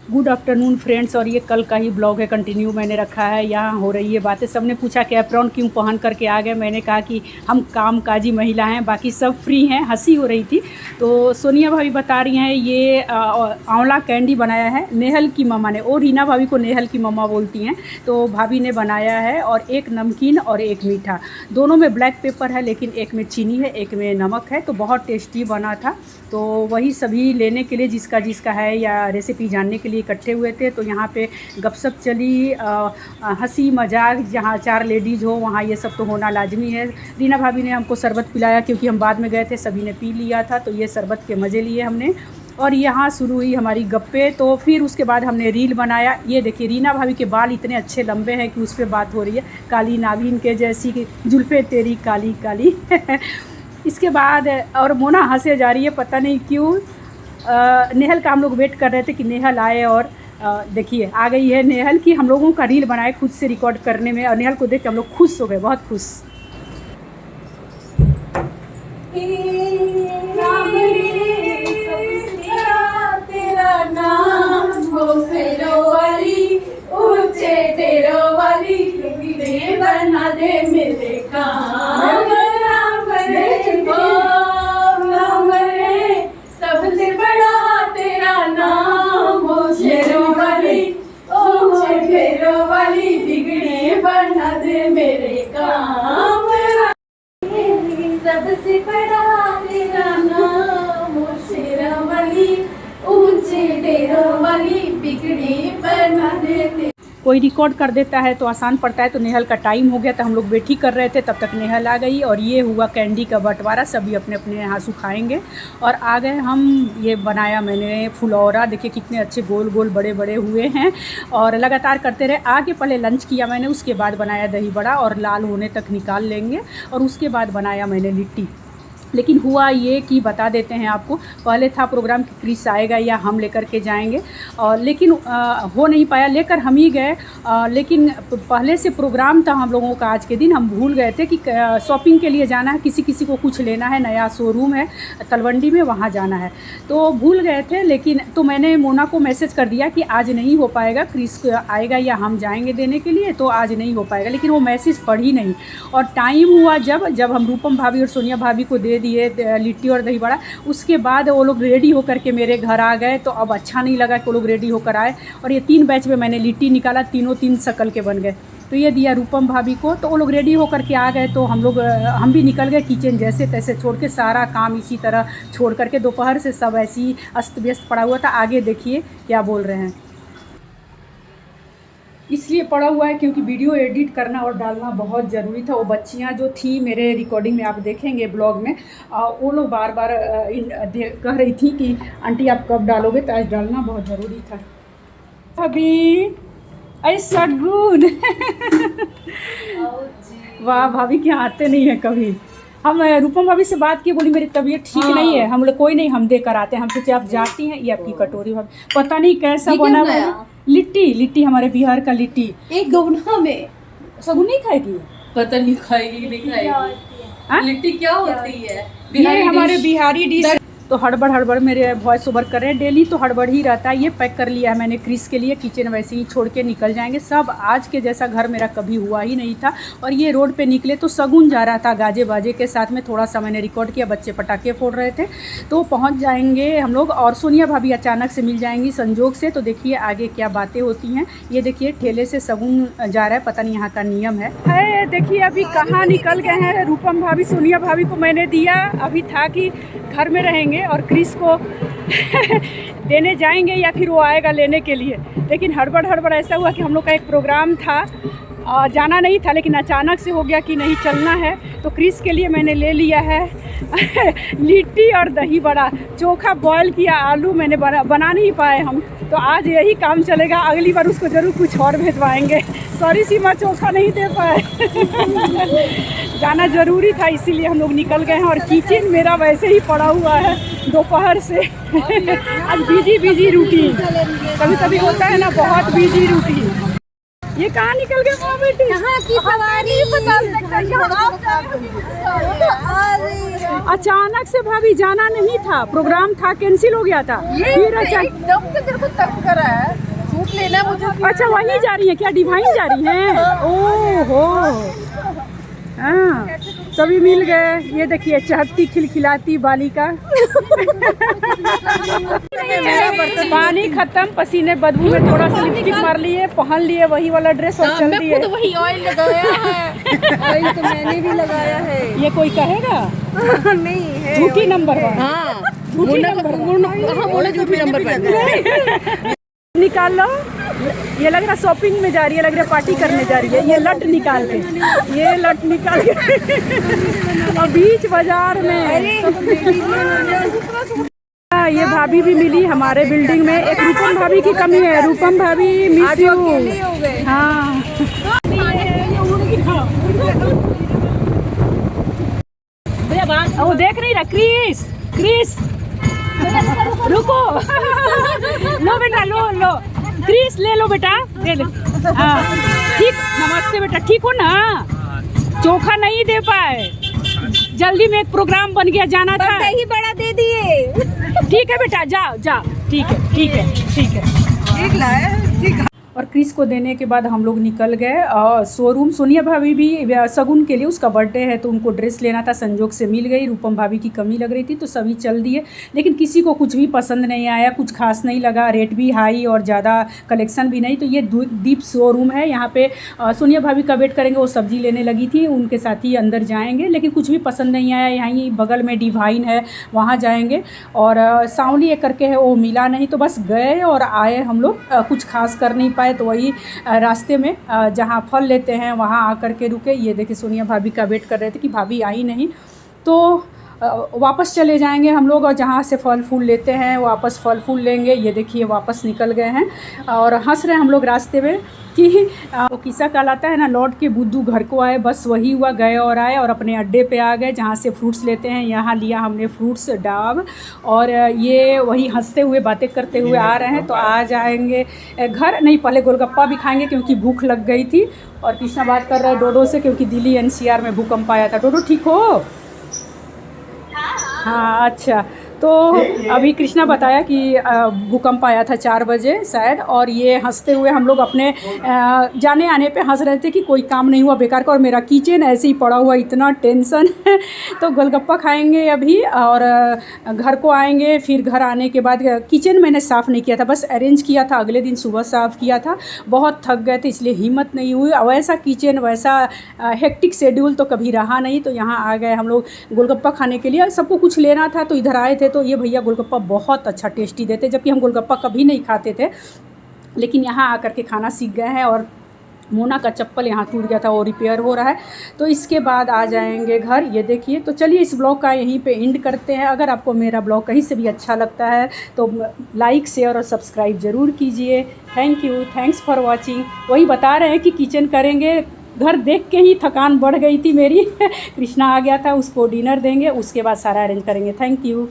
Good afternoon friends. और ये कल का ही ब्लॉग है, कंटिन्यू मैंने रखा है। यहाँ हो रही है बातें। सबने पूछा कि एप्रॉन क्यों पहन करके आ गए। मैंने कहा कि हम कामकाजी महिला हैं, बाकी सब फ्री हैं। हंसी हो रही थी तो सोनिया भाभी बता रही हैं ये आंवला कैंडी बनाया है नेहल की मम्मा ने। और रीना भाभी को नेहल की मम्मा बोलती हैं, तो भाभी ने बनाया है। और एक नमकीन और एक मीठा, दोनों में ब्लैक पेपर है, लेकिन एक में चीनी है, एक में नमक है। तो बहुत टेस्टी बना था। तो वही सभी लेने के लिए जिसका जिसका है या रेसिपी जानने के लिए इकट्ठे हुए थे। तो यहाँ पे गपशप चली, हंसी मजाक। जहाँ 4 लेडीज़ हो वहाँ ये सब तो होना लाजमी है। रीना भाभी ने हमको शरबत पिलाया, क्योंकि हम बाद में गए थे, सभी ने पी लिया था। तो ये शरबत के मज़े लिए हमने। और यहाँ शुरू हुई हमारी गप्पे। तो फिर उसके बाद हमने रील बनाया। ये देखिए रीना भाभी के बाल इतने अच्छे लंबे हैं कि उस पर बात हो रही है। काली नागिन के जैसी जुल्फ़े तेरी काली काली। इसके बाद और मोना हंसे जा रही है, पता नहीं क्यों। नेहल का हम लोग वेट कर रहे थे कि नेहल आए। और देखिए आ गई है नेहल की। हम लोगों का रील बनाए खुद से रिकॉर्ड करने में, और नेहल को देख के हम लोग खुश हो गए, बहुत खुश। बना दे मेरे काम, सबसे बड़ा तेरा नाम, ओ शेरों वाली, ओ शेरों वाली, बिगड़ी बना दे मेरे काम, सबसे बड़ा तेरा नाम, ओ शेरों वाली, ऊंचे डेरों वाली, बिगड़ी बना दे। कोई रिकॉर्ड कर देता है तो आसान पड़ता है। तो नेहल का टाइम हो गया, तो हम लोग वेट ही कर रहे थे, तब तक नेहल आ गई। और ये हुआ कैंडी का बंटवारा, सभी अपने अपने यहाँ सुखाएंगे। और आ गए हम। ये बनाया मैंने फुलौरा, देखिए कितने अच्छे गोल गोल बड़े बड़े हुए हैं। और लगातार करते रहे। आगे पहले लंच किया मैंने, उसके बाद बनाया दही बड़ा, और लाल होने तक निकाल लेंगे। और उसके बाद बनाया मैंने लिट्टी। लेकिन हुआ ये कि बता देते हैं आपको, पहले था प्रोग्राम कि क्रिस आएगा या हम लेकर के जाएंगे। और लेकिन हो नहीं पाया, लेकर हम ही गए। लेकिन पहले से प्रोग्राम था हम लोगों का। आज के दिन हम भूल गए थे कि शॉपिंग के लिए जाना है, किसी किसी को कुछ लेना है। नया शोरूम है तलवंडी में, वहाँ जाना है, तो भूल गए थे। लेकिन तो मैंने मोना को मैसेज कर दिया कि आज नहीं हो पाएगा, क्रिस आएगा या हम जाएंगे देने के लिए, तो आज नहीं हो पाएगा। लेकिन वो मैसेज पढ़ी नहीं। और टाइम हुआ जब हम रूपम भाभी और सोनिया भाभी को दे दिए लिट्टी और दही बड़ा, उसके बाद वो लोग रेडी होकर के मेरे घर आ गए। तो अब अच्छा नहीं लगा कि वो लोग रेडी होकर आए। और ये 3 बैच में मैंने लिट्टी निकाला, तीनों 3 शक्ल के बन गए। तो ये दिया रूपम भाभी को, तो वो लोग रेडी होकर के आ गए। तो हम भी निकल गए किचन जैसे तैसे छोड़ के, सारा काम इसी तरह छोड़ करके। दोपहर से सब ऐसी अस्त व्यस्त पड़ा हुआ था। आगे देखिए क्या बोल रहे हैं। इसलिए पड़ा हुआ है क्योंकि वीडियो एडिट करना और डालना बहुत ज़रूरी था। वो बच्चियां जो थी मेरे रिकॉर्डिंग में, आप देखेंगे ब्लॉग में, वो लोग बार बार कह रही थी कि आंटी आप कब डालोगे, तो आज डालना बहुत ज़रूरी था। भाभी ऐसा गुड। वाह, भाभी के आते नहीं है कभी। हम रूपम भाभी से बात की, बोली मेरी तबीयत ठीक नहीं है। हम लोग कोई नहीं, हम दे कर आते हैं। हम सोचे आप जाती हैं। ये आपकी कटोरी भाभी, पता नहीं कैसा बना हुआ। लिट्टी हमारे बिहार का लिट्टी। एक दोगुना में सगुन नहीं खाएगी, पता नहीं खाएगी नहीं खाएगी। लिट्टी क्या होती है? ये हमारे बिहारी डिश। तो हड़बड़ मेरे वॉइस ओवर कर रहे हैं डेली, तो हड़बड़ ही रहता है। ये पैक कर लिया है मैंने क्रिस के लिए। किचन वैसे ही छोड़ के निकल जाएंगे सब। आज के जैसा घर मेरा कभी हुआ ही नहीं था। और ये रोड पे निकले तो सगुन जा रहा था गाजे बाजे के साथ में। थोड़ा सा मैंने रिकॉर्ड किया, बच्चे पटाखे फोड़ रहे थे। तो पहुंच जाएंगे हम लोग। और सोनिया भाभी अचानक से मिल जाएंगी संजोग से। तो देखिए आगे क्या बातें होती हैं। ये देखिए ठेले से सगुन जा रहा है, पता नहीं यहाँ का नियम है। देखिए अभी कहाँ निकल गए हैं रूपम भाभी। सोनिया भाभी को मैंने दिया, अभी था कि घर में रहेंगे और क्रिस को देने जाएंगे या फिर वो आएगा लेने के लिए। लेकिन हड़बड़ ऐसा हुआ कि हम लोग का एक प्रोग्राम था, जाना नहीं था, लेकिन अचानक से हो गया कि नहीं चलना है। तो क्रिस के लिए मैंने ले लिया है लिट्टी और दही बड़ा। चोखा बॉयल किया, आलू मैंने बना नहीं पाए हम, तो आज यही काम चलेगा। अगली बार उसको ज़रूर कुछ और भेजवाएंगे। सॉरी सीमा, चोखा नहीं दे पाए। जाना ज़रूरी था, इसीलिए हम लोग निकल गए हैं। और किचन मेरा वैसे ही पड़ा हुआ है दोपहर से। आज बिजी रूटीन, कभी कभी होता है ना, बहुत बिजी रूटीन। ये कहाँ निकल गए माँ बेटी? कहाँ की सवारी पता अचानक से भाभी जाना नहीं था, प्रोग्राम था, कैंसिल हो गया था। फिर एकदम से तेरे को तंग करा है। अच्छा वहीं जा रही है क्या, डिवाइन जा रही हैं? ओहो हाँ, सभी मिल गए। ये देखिए चहकती खिलखिलाती बालिका। पानी खत्म, पसीने बदबू में थोड़ा सा लिपस्टिक मार लिए, पहन लिए वही वाला ड्रेस और चल दिए। तो वही ऑयल लगाया है। ऑयल तो मैंने भी लगाया है। ये कोई कहेगा नहीं है झूठी नंबर वन। हाँ झूठी नंबर हाँ बोले झूठी नंबर पर निकाल लो। ये लग रहा शॉपिंग में जा रही है, लग रहा पार्टी करने जा रही है। ये लट निकाल के, ये लट निकाल के और बीच बाजार में। ये भाभी भी मिली हमारे बिल्डिंग में। एक रूपम भाभी की कमी है। रूपम भाभी मिस यू। हाँ वो देख नहीं रहा क्रिस, क्रिस रुको। लो बेटा लो क्रिस ले लो बेटा, दे ले। हाँ ठीक, नमस्ते बेटा, ठीक हो ना? चोखा नहीं दे पाए, जल्दी में एक प्रोग्राम बन गया, जाना था। दही बड़ा दे दिए। ठीक है बेटा, जाओ। ठीक है। और क्रिस को देने के बाद हम लोग निकल गए शोरूम। सोनिया भाभी भी शगुन के लिए, उसका बर्थडे है तो उनको ड्रेस लेना था, संजोग से मिल गई। रूपम भाभी की कमी लग रही थी तो सभी चल दिए, लेकिन किसी को कुछ भी पसंद नहीं आया, कुछ खास नहीं लगा। रेट भी हाई और ज़्यादा कलेक्शन भी नहीं। तो ये दीप शोरूम है, यहाँ पे सोनिया भाभी का वेट करेंगे। वो सब्जी लेने लगी थी, उनके साथ ही अंदर जाएंगे, लेकिन कुछ भी पसंद नहीं आया। यहाँ ही बगल में डिवाइन है, वहाँ जाएंगे। और सांवली एक करके है, वो मिला नहीं तो बस गए और आए हम लोग। कुछ खास कर नहीं पाए तो वही रास्ते में जहाँ फल लेते हैं वहाँ आकर के रुके। ये देखिए सोनिया भाभी का वेट कर रहे थे कि भाभी आई नहीं, तो वापस चले जाएंगे हम लोग और जहाँ से फल फूल लेते हैं वापस फल फूल लेंगे। ये देखिए वापस निकल गए हैं और हंस रहे हैं हम लोग रास्ते में कि वो किस्सा कहलाता है ना, लौट के बुद्धू घर को आए। बस वही हुआ, गए और आए और अपने अड्डे पे आ गए जहाँ से फ्रूट्स लेते हैं। यहाँ लिया हमने फ्रूट्स डाब, और ये वही हंसते हुए बातें करते हुए आ रहे हैं। तो आ जाएंगे घर, नहीं पहले गोलगप्पा भी खाएंगे क्योंकि भूख लग गई थी। और कृष्णा बात कर रहा है डोडो से क्योंकि दिल्ली NCR में भूकंप आया था। डोडो ठीक हो? हाँ अच्छा। तो अभी कृष्णा बताया कि भूकंप आया था 4 बजे शायद, और ये हंसते हुए हम लोग अपने जाने आने पे हंस रहे थे कि कोई काम नहीं हुआ बेकार का, और मेरा किचन ऐसे ही पड़ा हुआ, इतना टेंशन है। तो गोलगप्पा खाएंगे अभी और घर को आएंगे। फिर घर आने के बाद किचन मैंने साफ़ नहीं किया था, बस अरेंज किया था, अगले दिन सुबह साफ़ किया था। बहुत थक गए थे इसलिए हिम्मत नहीं हुई। वैसा किचन, वैसा हेक्टिक शेड्यूल तो कभी रहा नहीं। तो यहाँ आ गए हम लोग गोलगप्पा खाने के लिए। सबको कुछ लेना था तो इधर आए थे। तो ये भैया गोलगप्पा बहुत अच्छा टेस्टी देते, जबकि हम गोलगप्पा कभी नहीं खाते थे, लेकिन यहाँ आकर के खाना सीख गए हैं। और मोना का चप्पल यहाँ टूट गया था, वो रिपेयर हो रहा है। तो इसके बाद आ जाएंगे घर। ये देखिए, तो चलिए इस ब्लॉग का यहीं पे एंड करते हैं। अगर आपको मेरा ब्लॉग कहीं से भी अच्छा लगता है तो लाइक शेयर और सब्सक्राइब ज़रूर कीजिए। Thank you, thanks for watching. वही बता रहे हैं कि किचन करेंगे, घर देख के ही थकान बढ़ गई थी मेरी। कृष्णा आ गया था, उसको डिनर देंगे, उसके बाद सारा अरेंज करेंगे। Thank you.